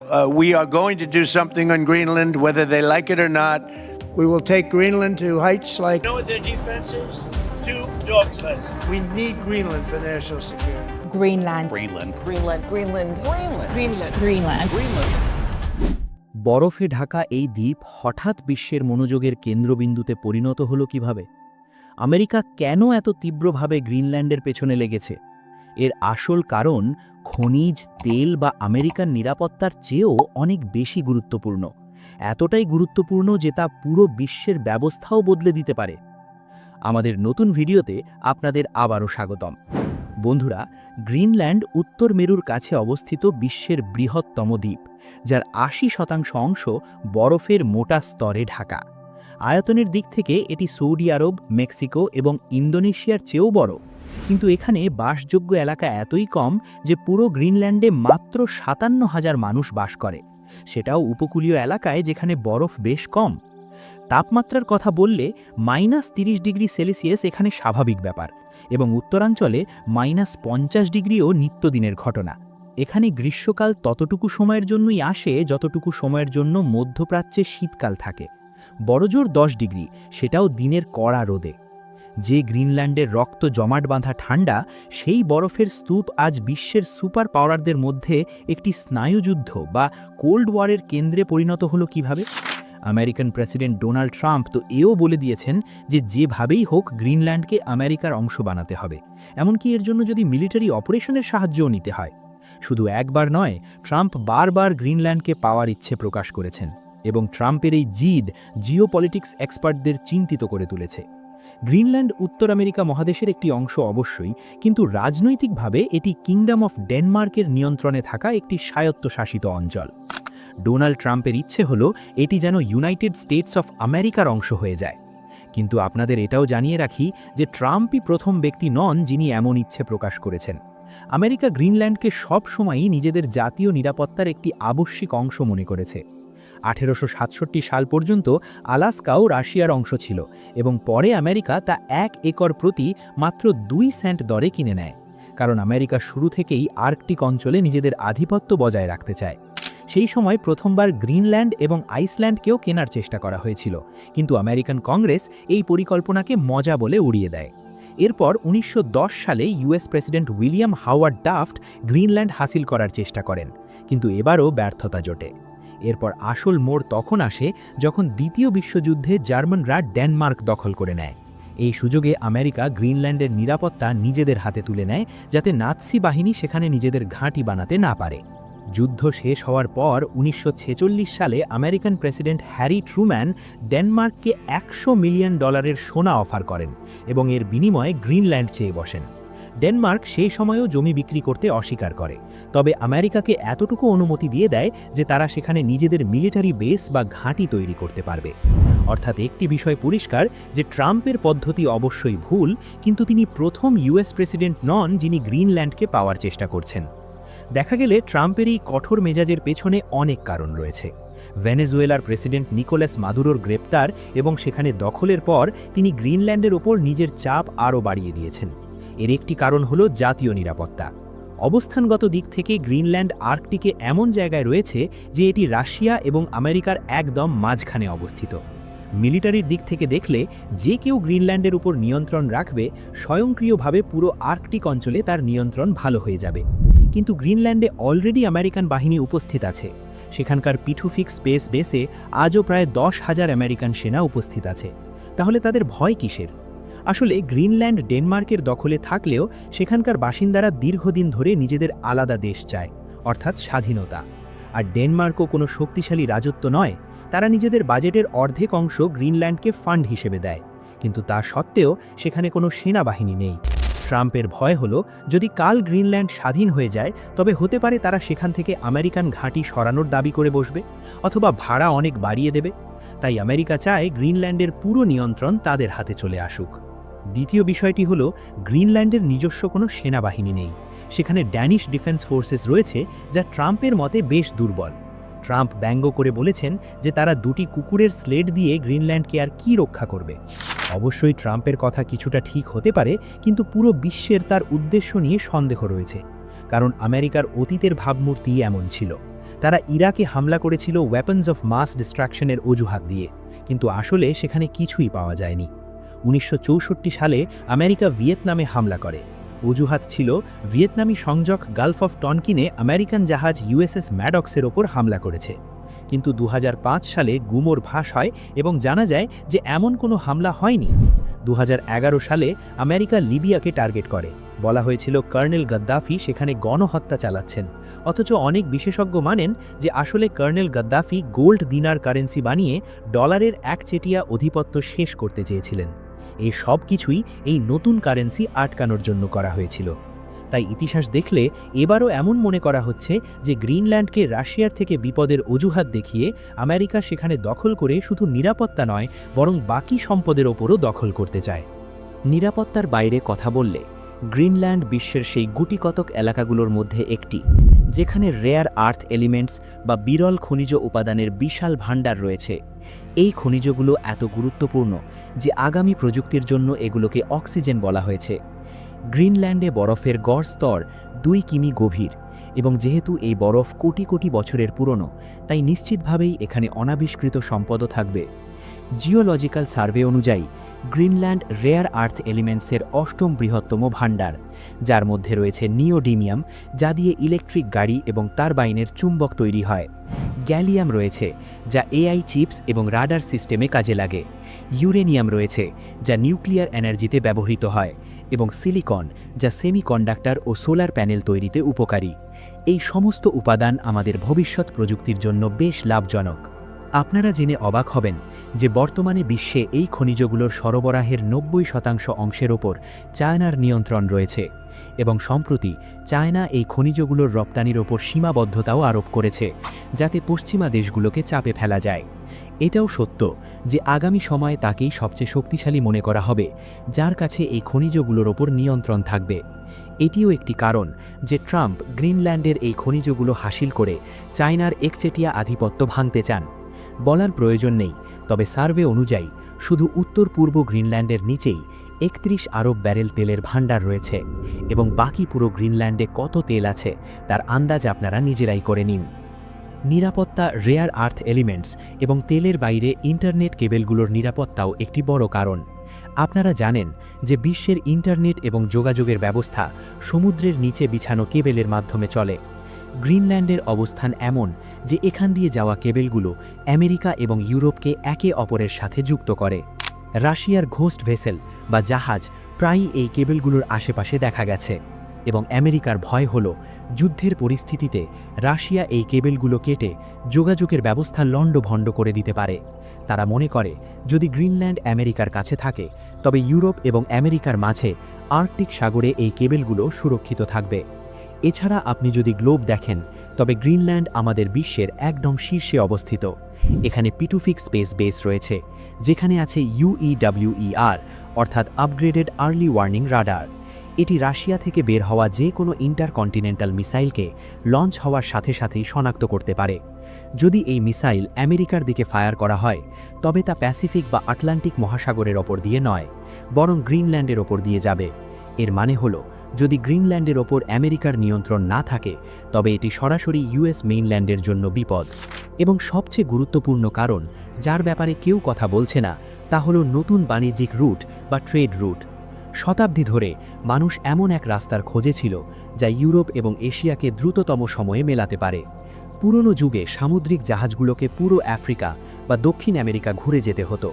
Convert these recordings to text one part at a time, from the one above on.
We are going to do something on Greenland, whether they like it or not. We will take Greenland to heights like. You know what their defense is? 2 dog sleds. We need Greenland for national security. Greenland. Greenland. Greenland. Greenland. Greenland. Greenland. Greenland. Greenland. বরফে ঢাকা এই দ্বীপ হঠাৎ বিশ্বের মনোযোগের কেন্দ্রবিন্দুতে পরিণত হলো কিভাবে? আমেরিকা কেন এত তীব্রভাবে গ্রিনল্যান্ডের পেছনে লেগেছে? এর আসল কারণ খনিজ, তেল বা আমেরিকার নিরাপত্তার চেয়েও অনেক বেশি গুরুত্বপূর্ণ। এতটাই গুরুত্বপূর্ণ যে তা পুরো বিশ্বের ব্যবস্থাও বদলে দিতে পারে। আমাদের নতুন ভিডিওতে আপনাদের আবারও স্বাগতম। বন্ধুরা, গ্রিনল্যান্ড উত্তর মেরুর কাছে অবস্থিত বিশ্বের বৃহত্তম দ্বীপ, যার ৮০% অংশ বরফের মোটা স্তরে ঢাকা। আয়তনের দিক থেকে এটি সৌদি আরব, মেক্সিকো এবং ইন্দোনেশিয়ার চেয়েও বড়, কিন্তু এখানে বাসযোগ্য এলাকা এতই কম যে পুরো গ্রিনল্যান্ডে মাত্র ৫৭,০০০ মানুষ বাস করে, সেটাও উপকূলীয় এলাকায় যেখানে বরফ বেশ কম। তাপমাত্রার কথা বললে -৩০ ডিগ্রি সেলসিয়াস এখানে স্বাভাবিক ব্যাপার, এবং উত্তরাঞ্চলে -৫০ ডিগ্রিও নিত্যদিনের ঘটনা। এখানে গ্রীষ্মকাল ততটুকু সময়ের জন্যই আসে যতটুকু সময়ের জন্য মধ্যপ্রাচ্যে শীতকাল থাকে। বড়জোর ১০ ডিগ্রি, সেটাও দিনের কড়া রোদে। যে গ্রিনল্যান্ডের রক্ত জমাট বাঁধা ঠান্ডা, সেই বরফের স্তূপ আজ বিশ্বের সুপার পাওয়ারদের মধ্যে একটি স্নায়ুযুদ্ধ বা কোল্ড ওয়ারের কেন্দ্রে পরিণত হলো কিভাবে? আমেরিকান প্রেসিডেন্ট ডোনাল্ড ট্রাম্প তো এও বলে দিয়েছেন যে যেভাবেই হোক গ্রিনল্যান্ডকে আমেরিকার অংশ বানাতে হবে, এমনকি এর জন্য যদি মিলিটারি অপারেশনের সাহায্যও নিতে হয়। শুধু একবার নয়, ট্রাম্প বারবার গ্রিনল্যান্ডকে পাওয়ার ইচ্ছে প্রকাশ করেছেন, এবং ট্রাম্পের এই জিদ জিওপলিটিক্স এক্সপার্টদের চিন্তিত করে তুলেছে। গ্রিনল্যান্ড উত্তর আমেরিকা মহাদেশের একটি অংশ অবশ্যই, কিন্তু রাজনৈতিকভাবে এটি কিংডম অফ ডেনমার্কের নিয়ন্ত্রণে থাকা একটি স্বায়ত্তশাসিত অঞ্চল। ডোনাল্ড ট্রাম্পের ইচ্ছে হলো এটি যেন ইউনাইটেড স্টেটস অফ আমেরিকার অংশ হয়ে যায়। কিন্তু আপনাদের এটাও জানিয়ে রাখি যে ট্রাম্পই প্রথম ব্যক্তি নন যিনি এমন ইচ্ছে প্রকাশ করেছেন। আমেরিকা গ্রিনল্যান্ডকে সবসময়ই নিজেদের জাতীয় নিরাপত্তার একটি আবশ্যিক অংশ মনে করেছে। ১৮৬৭ সাল পর্যন্ত আলাস্কাও রাশিয়ার অংশ ছিল, এবং পরে আমেরিকা তা ১ একর প্রতি মাত্র ২ সেন্ট দরে কিনে নেয়, কারণ আমেরিকা শুরু থেকেই আর্কটিক অঞ্চলে নিজেদের আধিপত্য বজায় রাখতে চায়। সেই সময় প্রথমবার গ্রিনল্যান্ড এবং আইসল্যান্ডকেও কেনার চেষ্টা করা হয়েছিল, কিন্তু আমেরিকান কংগ্রেস এই পরিকল্পনাকে মজা বলে উড়িয়ে দেয়। এরপর ১৯১০ সালে US president William Howard ডাফট Greenland হাসিল করার চেষ্টা করেন, কিন্তু এবারও ব্যর্থতা জোটে। এরপর আসল মোড় তখন আসে যখন দ্বিতীয় বিশ্বযুদ্ধে জার্মানরা ডেনমার্ক দখল করে নেয়। এই সুযোগে আমেরিকা গ্রিনল্যান্ডের নিরাপত্তা নিজেদের হাতে তুলে নেয়, যাতে নাৎসি বাহিনী সেখানে নিজেদের ঘাঁটি বানাতে না পারে। যুদ্ধ শেষ হওয়ার পর ১৯৪৬ সালে আমেরিকান প্রেসিডেন্ট হ্যারি ট্রুম্যান ডেনমার্ককে $১০০ মিলিয়ন সোনা অফার করেন, এবং এর বিনিময়ে গ্রিনল্যান্ড চেয়ে বসেন। ডেনমার্ক সেই সময়েও জমি বিক্রি করতে অস্বীকার করে, তবে আমেরিকাকে এতটুকু অনুমতি দিয়ে দেয় যে তারা সেখানে নিজেদের মিলিটারি বেস বা ঘাঁটি তৈরি করতে পারবে। অর্থাৎ একটি বিষয় পরিষ্কার যে ট্রাম্পের পদ্ধতি অবশ্যই ভুল, কিন্তু তিনি প্রথম ইউএস প্রেসিডেন্ট নন যিনি গ্রিনল্যান্ডকে পাওয়ার চেষ্টা করছেন। দেখা গেলে ট্রাম্পের এই কঠোর মেজাজের পেছনে অনেক কারণ রয়েছে। ভেনেজুয়েলার প্রেসিডেন্ট নিকোলাস মাদুরোর গ্রেপ্তার এবং সেখানে দখলের পর তিনি গ্রিনল্যান্ডের ওপর নিজের চাপ আরও বাড়িয়ে দিয়েছেন। এর একটি কারণ হলো জাতীয় নিরাপত্তা। অবস্থানগত দিক থেকে গ্রিনল্যান্ড আর্কটিকে এমন জায়গায় রয়েছে যে এটি রাশিয়া এবং আমেরিকার একদম মাঝখানে অবস্থিত। মিলিটারির দিক থেকে দেখলে যে কেউ গ্রিনল্যান্ডের উপর নিয়ন্ত্রণ রাখবে, স্বয়ংক্রিয়ভাবে পুরো আর্কটিক অঞ্চলে তার নিয়ন্ত্রণ ভালো হয়ে যাবে। কিন্তু গ্রিনল্যান্ডে অলরেডি আমেরিকান বাহিনী উপস্থিত আছে। সেখানকার পিঠুফিক স্পেস বেসে আজও প্রায় ১০,০০০ আমেরিকান সেনা উপস্থিত আছে। তাহলে তাদের ভয় কিসের? আসলে গ্রিনল্যান্ড ডেনমার্কের দখলে থাকলেও সেখানকার বাসিন্দারা দীর্ঘদিন ধরে নিজেদের আলাদা দেশ চায়, অর্থাৎ স্বাধীনতা। আর ডেনমার্কও কোনো শক্তিশালী রাজত্ব নয়, তারা নিজেদের বাজেটের অর্ধেক অংশ গ্রিনল্যান্ডকে ফান্ড হিসেবে দেয়, কিন্তু তা সত্ত্বেও সেখানে কোনো সেনাবাহিনী নেই। ট্রাম্পের ভয় হলো যদি কাল গ্রিনল্যান্ড স্বাধীন হয়ে যায়, তবে হতে পারে তারা সেখান থেকে আমেরিকান ঘাঁটি সরানোর দাবি করে বসবে, অথবা ভাড়া অনেক বাড়িয়ে দেবে। তাই আমেরিকা চায় গ্রিনল্যান্ডের পুরো নিয়ন্ত্রণ তাদের হাতে চলে আসুক। দ্বিতীয় বিষয়টি হলো গ্রিনল্যান্ডের নিজস্ব কোনো সেনাবাহিনী নেই। সেখানে ড্যানিশ ডিফেন্স ফোর্সেস রয়েছে, যা ট্রাম্পের মতে বেশ দুর্বল। ট্রাম্প ব্যঙ্গ করে বলেছেন যে তারা ২টি কুকুরের স্লেড দিয়ে গ্রিনল্যান্ডকে আর কি রক্ষা করবে। অবশ্যই ট্রাম্পের কথা কিছুটা ঠিক হতে পারে, কিন্তু পুরো বিশ্বের তার উদ্দেশ্য নিয়ে সন্দেহ রয়েছে, কারণ আমেরিকার অতীতের ভাবমূর্তি এমন ছিল। তারা ইরাকে হামলা করেছিল ওয়েপন্স অফ মাস ডিস্ট্রাকশনের অজুহাত দিয়ে, কিন্তু আসলে সেখানে কিছুই পাওয়া যায়নি। 1964 সালে আমেরিকা ভিয়েতনামে হামলা করে। অজুহাত ছিল ভিয়েতনামি সংযোগ গালফ অফ টনকিনে আমেরিকান জাহাজ ইউএসএস ম্যাডক্সের ওপর হামলা করেছে। কিন্তু 2005 সালে গুমোর ফাঁস হয় এবং জানা যায় যে এমন কোনো হামলা হয়নি। 2011 সালে আমেরিকা লিবিয়াকে টার্গেট করে। বলা হয়েছিল কর্নেল গাদ্দাফি সেখানে গণহত্যা চালাচ্ছেন, অথচ অনেক বিশেষজ্ঞ মানেন যে আসলে কর্নেল গাদ্দাফি গোল্ড দিনার কারেন্সি বানিয়ে ডলারের একচেটিয়া আধিপত্য শেষ করতে চেয়েছিলেন। এই সব কিছুই এই নতুন কারেন্সি আটকানোর জন্য করা হয়েছিল। তাই ইতিহাস দেখলে এবারও এমন মনে করা হচ্ছে যে গ্রিনল্যান্ডকে রাশিয়ার থেকে বিপদের অজুহাত দেখিয়ে আমেরিকা সেখানে দখল করে শুধু নিরাপত্তা নয়, বরং বাকি সম্পদের ওপরও দখল করতে চায়। নিরাপত্তার বাইরে কথা বললে গ্রিনল্যান্ড বিশ্বের সেই গুটিকতক এলাকাগুলোর মধ্যে একটি, যেখানে রেয়ার আর্থ এলিমেন্টস বা বিরল খনিজ উপাদানের বিশাল ভাণ্ডার রয়েছে। এই খনিজগুলো এত গুরুত্বপূর্ণ যে আগামী প্রযুক্তির জন্য এগুলোকে অক্সিজেন বলা হয়েছে। গ্রিনল্যান্ডে বরফের গড় স্তর 2 কিমি গভীর, এবং যেহেতু এই বরফ কোটি কোটি বছরের পুরনো, তাই নিশ্চিতভাবেই এখানে অনাবিষ্কৃত সম্পদও থাকবে। জিওলজিক্যাল সার্ভে অনুযায়ী গ্রিনল্যান্ড রেয়ার আর্থ এলিমেন্টসের 8ম বৃহত্তম ভাণ্ডার, যার মধ্যে রয়েছে নিওডিমিয়াম, যা দিয়ে ইলেকট্রিক গাড়ি এবং টারবাইনের চুম্বক তৈরি হয়। গ্যালিয়াম রয়েছে, যা এআই চিপস এবং রাডার সিস্টেমে কাজে লাগে। ইউরেনিয়াম রয়েছে, যা নিউক্লিয়ার এনার্জিতে ব্যবহৃত হয়, এবং সিলিকন, যা সেমিকন্ডাক্টর ও সোলার প্যানেল তৈরিতে উপকারী। এই সমস্ত উপাদান আমাদের ভবিষ্যৎ প্রযুক্তির জন্য বেশ লাভজনক। আপনারা জেনে অবাক হবেন যে বর্তমানে বিশ্বে এই খনিজগুলোর সরবরাহের 90% অংশের ওপর চায়নার নিয়ন্ত্রণ রয়েছে, এবং সম্প্রতি চায়না এই খনিজগুলোর রপ্তানির ওপর সীমাবদ্ধতাও আরোপ করেছে, যাতে পশ্চিমা দেশগুলোকে চাপে ফেলা যায়। এটাও সত্য যে আগামী সময়ে তাকেই সবচেয়ে শক্তিশালী মনে করা হবে, যার কাছে এই খনিজগুলোর ওপর নিয়ন্ত্রণ থাকবে। এটিও একটি কারণ যে ট্রাম্প গ্রিনল্যান্ডের এই খনিজগুলো হাসিল করে চায়নার একচেটিয়া আধিপত্য ভাঙতে চান। বলার প্রয়োজন নেই, তবে সার্ভে অনুযায়ী শুধু উত্তর পূর্ব গ্রিনল্যান্ডের নিচেই 31 আরব ব্যারেল তেলের ভাণ্ডার রয়েছে, এবং বাকি পুরো গ্রিনল্যান্ডে কত তেল আছে তার আন্দাজ আপনারা নিজেরাই করে নিন। নিরাপত্তা, রেয়ার আর্থ এলিমেন্টস এবং তেলের বাইরে ইন্টারনেট কেবেলগুলোর নিরাপত্তাও একটি বড় কারণ। আপনারা জানেন যে বিশ্বের ইন্টারনেট এবং যোগাযোগের ব্যবস্থা সমুদ্রের নিচে বিছানো কেবেলের মাধ্যমে চলে। গ্রিনল্যান্ডের অবস্থান এমন যে এখান দিয়ে যাওয়া কেবেলগুলো আমেরিকা এবং ইউরোপকে একে অপরের সাথে যুক্ত করে। রাশিয়ার ঘোস্ট ভেসেল বা জাহাজ প্রায়ই এই কেবেলগুলোর আশেপাশে দেখা গেছে, এবং আমেরিকার ভয় হল যুদ্ধের পরিস্থিতিতে রাশিয়া এই কেবেলগুলো কেটে যোগাযোগের ব্যবস্থা লণ্ডভণ্ড করে দিতে পারে। তারা মনে করে যদি গ্রিনল্যান্ড আমেরিকার কাছে থাকে, তবে ইউরোপ এবং আমেরিকার মাঝে আর্কটিক সাগরে এই কেবেলগুলো সুরক্ষিত থাকবে। এছাড়া আপনি যদি গ্লোব দেখেন, তবে গ্রিনল্যান্ড আমাদের বিশ্বের একদম শীর্ষে অবস্থিত। এখানে পিটুফিক স্পেস বেস রয়েছে, যেখানে আছে UEWER অর্থাৎ আপগ্রেডেড আর্লি ওয়ার্নিং রাডার। এটি রাশিয়া থেকে বের হওয়া যে কোনো ইন্টারকন্টিনেন্টাল মিসাইলকে লঞ্চ হওয়ার সাথে সাথেই শনাক্ত করতে পারে। যদি এই মিসাইল আমেরিকার দিকে ফায়ার করা হয়, তবে তা প্যাসিফিক বা আটলান্টিক মহাসাগরের ওপর দিয়ে নয়, বরং গ্রিনল্যান্ডের ওপর দিয়ে যাবে। এর মানে হলো যদি গ্রিনল্যান্ডের ওপর আমেরিকার নিয়ন্ত্রণ না থাকে, তবে এটি সরাসরি ইউএস মেইনল্যান্ডের জন্য বিপদ। এবং সবচেয়ে গুরুত্বপূর্ণ কারণ, যার ব্যাপারে কেউ কথা বলছে না, তা হলো নতুন বাণিজ্যিক রুট বা ট্রেড রুট। শতাব্দী ধরে মানুষ এমন এক রাস্তার খোঁজে ছিল যা ইউরোপ এবং এশিয়াকে দ্রুততম সময়ে মেলাতে পারে। পুরনো যুগে সামুদ্রিক জাহাজগুলোকে পুরো আফ্রিকা বা দক্ষিণ আমেরিকা ঘুরে যেতে হতো।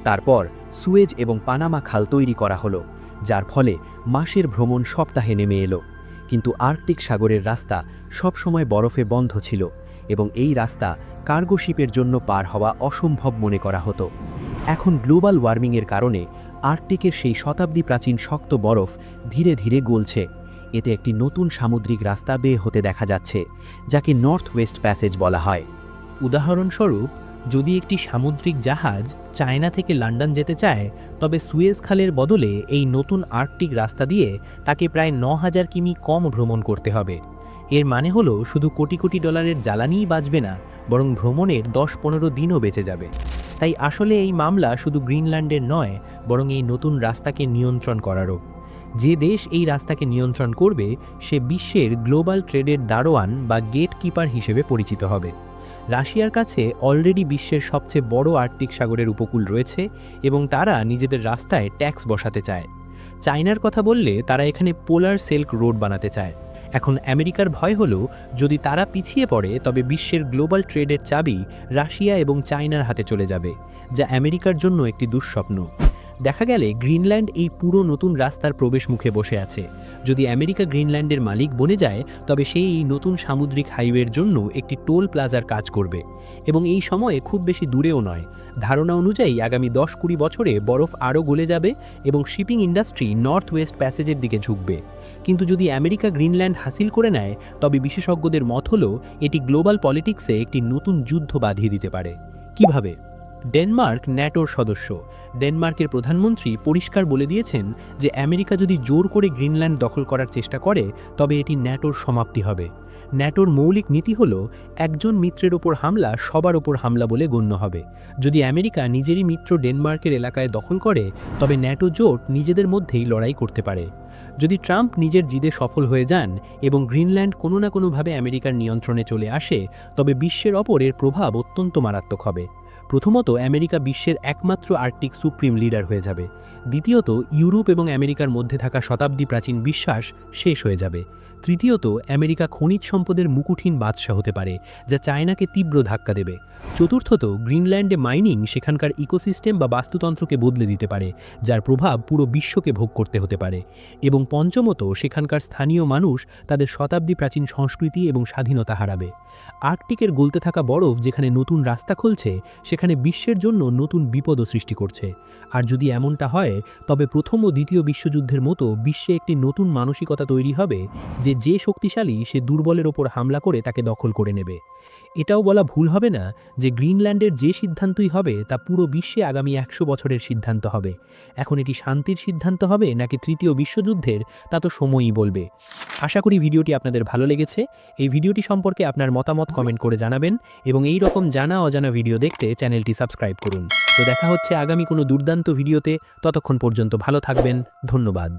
তারপর সুয়েজ এবং পানামা খাল তৈরি করা হলো, যার ফলে মাসের ভ্রমণ সপ্তাহে নেমে এলো। কিন্তু আর্কটিক সাগরের রাস্তা সবসময় বরফে বন্ধ ছিল, এবং এই রাস্তা কার্গো শিপের জন্য পার হওয়া অসম্ভব মনে করা হতো। এখন গ্লোবাল ওয়ার্মিংয়ের কারণে আর্কটিকের সেই শতাব্দী প্রাচীন শক্ত বরফ ধীরে ধীরে গলছে। এতে একটি নতুন সামুদ্রিক রাস্তা বের হতে দেখা যাচ্ছে, যাকে নর্থ ওয়েস্ট প্যাসেজ বলা হয়। উদাহরণস্বরূপ, যদি একটি সামুদ্রিক জাহাজ চায়না থেকে লন্ডন যেতে চায়, তবে সুয়েজ খালের বদলে এই নতুন আর্কটিক রাস্তা দিয়ে তাকে প্রায় 9000 কিমি কম ভ্রমণ করতে হবে। এর মানে হলো শুধু কোটি কোটি ডলারের জ্বালানিই বাঁচবে না, বরং ভ্রমণের 10-15 দিনও বেঁচে যাবে। তাই আসলে এই মামলা শুধু গ্রিনল্যান্ডের নয়, বরং এই নতুন রাস্তাকে নিয়ন্ত্রণ করারও। যে দেশ এই রাস্তাকে নিয়ন্ত্রণ করবে সে বিশ্বের গ্লোবাল ট্রেডের দারোয়ান বা গেট কিপার হিসেবে পরিচিত হবে। রাশিয়ার কাছে অলরেডি বিশ্বের সবচেয়ে বড় আর্কটিক সাগরের উপকূল রয়েছে এবং তারা নিজেদের রাস্তায় ট্যাক্স বসাতে চায়। চায়নার কথা বললে তারা এখানে পোলার সিল্ক রোড বানাতে চায়। এখন আমেরিকার ভয় হলো যদি তারা পিছিয়ে পড়ে তবে বিশ্বের গ্লোবাল ট্রেডের চাবি রাশিয়া এবং চায়নার হাতে চলে যাবে, যা আমেরিকার জন্য একটি দুঃস্বপ্ন। দেখা গেলে গ্রিনল্যান্ড এই পুরো নতুন রাস্তার প্রবেশ মুখে বসে আছে। যদি আমেরিকা গ্রিনল্যান্ডের মালিক বনে যায় তবে সেই এই নতুন সামুদ্রিক হাইওয়ের জন্য একটি টোল প্লাজার কাজ করবে এবং এই সময়ে খুব বেশি দূরেও নয়। ধারণা অনুযায়ী আগামী 10-20 বছরে বরফ আরও গলে যাবে এবং শিপিং ইন্ডাস্ট্রি নর্থ ওয়েস্ট প্যাসেজের দিকে ঝুঁকবে। কিন্তু যদি আমেরিকা গ্রিনল্যান্ড হাসিল করে নেয় তবে বিশেষজ্ঞদের মত হলো এটি গ্লোবাল পলিটিক্সে একটি নতুন যুদ্ধ বাঁধিয়ে দিতে পারে। কিভাবে? ডেনমার্ক ন্যাটোর সদস্য। ডেনমার্কের প্রধানমন্ত্রী পরিষ্কার বলে দিয়েছেন যে আমেরিকা যদি জোর করে গ্রিনল্যান্ড দখল করার চেষ্টা করে তবে এটি ন্যাটোর সমাপ্তি হবে। ন্যাটোর মৌলিক নীতি হল একজন মিত্রের ওপর হামলা সবার ওপর হামলা বলে গণ্য হবে। যদি আমেরিকা নিজেরই মিত্র ডেনমার্কের এলাকায় দখল করে তবে ন্যাটো জোট নিজেদের মধ্যেই লড়াই করতে পারে। যদি ট্রাম্প নিজের জিদে সফল হয়ে যান এবং গ্রিনল্যান্ড কোনো না কোনোভাবে আমেরিকার নিয়ন্ত্রণে চলে আসে তবে বিশ্বের ওপর এর প্রভাব অত্যন্ত মারাত্মক হবে। প্রথমত, আমেরিকা বিশ্বের একমাত্র আর্কটিক সুপ্রিম লিডার হয়ে যাবে। দ্বিতীয়ত, ইউরোপ এবং আমেরিকার মধ্যে থাকা শতাব্দী প্রাচীন বিশ্বাস শেষ হয়ে যাবে। তৃতীয়ত, আমেরিকা খনিজ সম্পদের মুকুটহীন বাদশা হতে পারে, যা চায়নাকে তীব্র ধাক্কা দেবে। চতুর্থত, গ্রিনল্যান্ডে মাইনিং সেখানকার ইকোসিস্টেম বা বাস্তুতন্ত্রকে বদলে দিতে পারে, যার প্রভাব পুরো বিশ্বকে ভোগ করতে হতে পারে। এবং পঞ্চমত, সেখানকার স্থানীয় মানুষ তাদের শতাব্দী প্রাচীন সংস্কৃতি এবং স্বাধীনতা হারাবে। আর্কটিকের গলতে থাকা বরফ যেখানে নতুন রাস্তা খুলছে সেখানে বিশ্বের জন্য নতুন বিপদও সৃষ্টি করছে। আর যদি এমনটা হয় তবে প্রথম ও দ্বিতীয় বিশ্বযুদ্ধের মতো বিশ্বে একটি নতুন মানসিকতা তৈরি হবে যে শক্তিশালী সে দুর্বলের ওপর হামলা করে তাকে দখল করে নেবে। এটাও বলা ভুল হবে না যে গ্রিনল্যান্ডের যে সিদ্ধান্তই হবে তা পুরো বিশ্বে আগামী 100 বছরের সিদ্ধান্ত হবে। এখন এটি শান্তির সিদ্ধান্ত হবে নাকি তৃতীয় বিশ্বযুদ্ধের তা তো সময়ই বলবে। আশা করি ভিডিওটি আপনাদের ভালো লেগেছে। এই ভিডিওটি সম্পর্কে আপনার মতামত কমেন্ট করে জানাবেন এবং এই রকম জানা অজানা ভিডিও দেখতে চ্যানেলটি সাবস্ক্রাইব করুন। তো দেখা হচ্ছে আগামী কোনো দুর্দান্ত ভিডিওতে। ততক্ষণ পর্যন্ত ভালো থাকবেন। ধন্যবাদ।